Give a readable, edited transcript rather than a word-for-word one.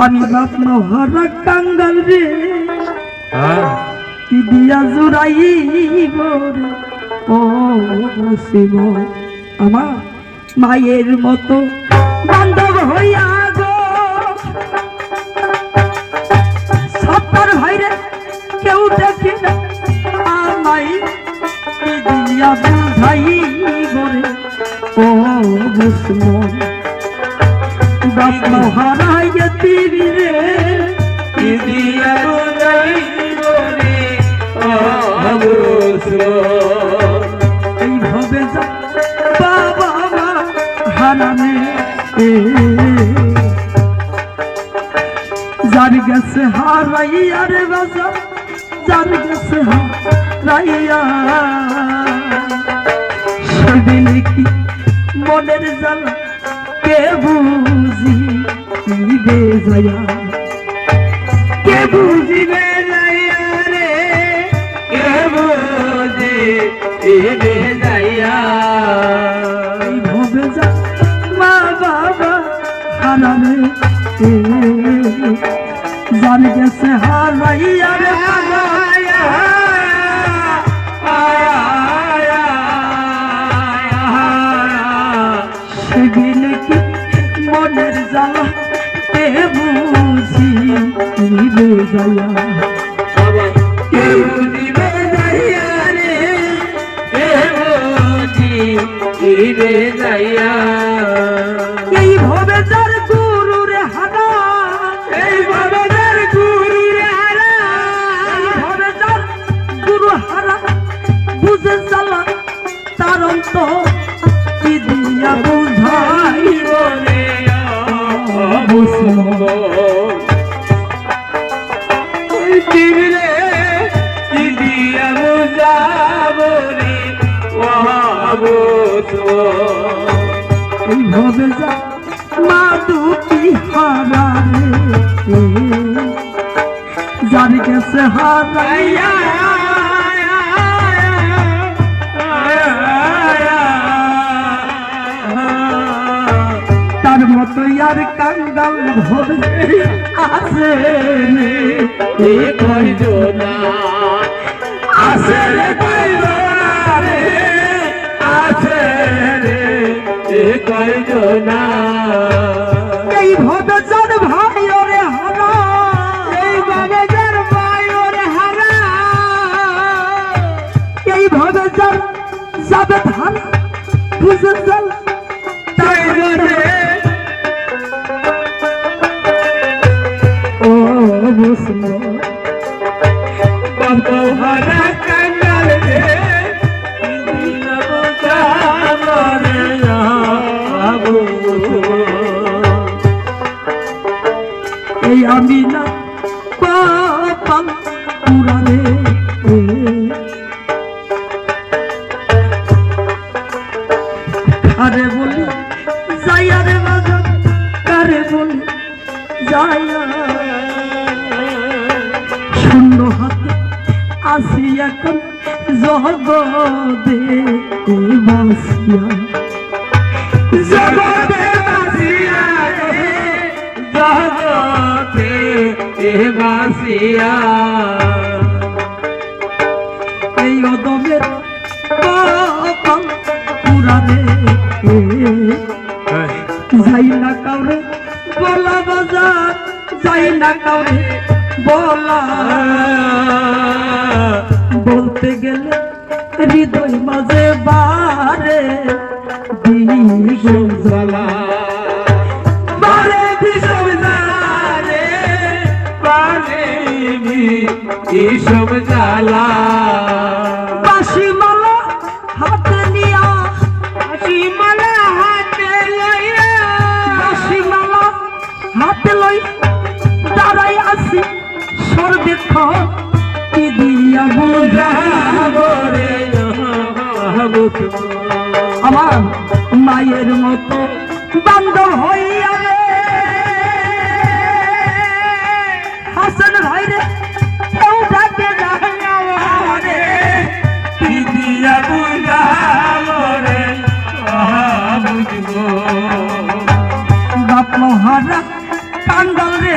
আমি বাপ মহারা কাঙ্গাল রে কি দিয়া জুড়াইব রে ও শিব আমার মায়ের মতো বান্ধব হইয়া গো সত্তর ভাইরে কেউ দেখে না আমায় কি দিয়া বুঝাইব রে ও দুশ্মন বাপ মহারায় তিরি রে কি দিয়া বুঝাইব রে ও দুশ্মন এইভাবে যা বাবা মা হারানে যার গেছে হারাইয়া রে বাজা যার গেছে হারাইয়া সেদিন কি মনের জ্বালা কে বুঝিবে যায়া কে বুঝিবে যায়া রে কে বুঝিবে যায়া এইভাবে যা মা বাবা হারানে যার গেছে হারাইয়া রে সেদিন কি মনের জ্বালা কে বুঝিবে যায়া কে বুঝিবে যায়া রে কে বুঝিবে যায়া এইভাবে যার গুরু রে হারা এইভাবে যার গুরু রে হারা এইভাবে যার গুরু হারা বুঝে জ্বালা তার অন্তর কি দিয়া বুঝাইব রে কি দিয়া বুঝাব রে এইভাবে যা মা দুটি হারা রে যার গেছে হারাইয়া তার মতো আর কাঙ্গাল ভরে আছে রে কয়জনা আছে রে কয়জনা রে আছে রে কয়জনা এইভাবে যার ভাই ওরে হারা এইভাবে যার ভাই ওরে হারা এইভাবে যার যাবে ধান বুঝে চল তাই রে ও মুসলমান বাবা হারা কাঙ্গাল রে এই আমি না কপাল পুরানে আরে বলি যাইয়া রে বাজার কারে বলি যাইয়া শূন্য হাতে আসি এখন জগদে বাসিয়া জগদে বাসিয়া জগদে বাসিয়া এই অদমের কপাল পুরানে যাই না কাউরে বলা বাজার যাই না কাউরে বলা বলতে গেলে হৃদয় মাঝে বারে বিষম জ্বালা বারে বিষম জ্বালা রে বারে বিষম জ্বালা বাঁশি মালা হাতে নিয়া বাঁশি মালা হাতে লইয়া বাঁশি মালা হাতে লই দাঁড়াই আসি সর্বেক্ষ কি দিয়া বুঝাব রে আমার মায়ের মতো বান্ধব হইয়া রে হাসান ভাই রে কেউ ডাকে রে কি দিয়া বুঝাব রে বাপ মহারা কাঙ্গাল রে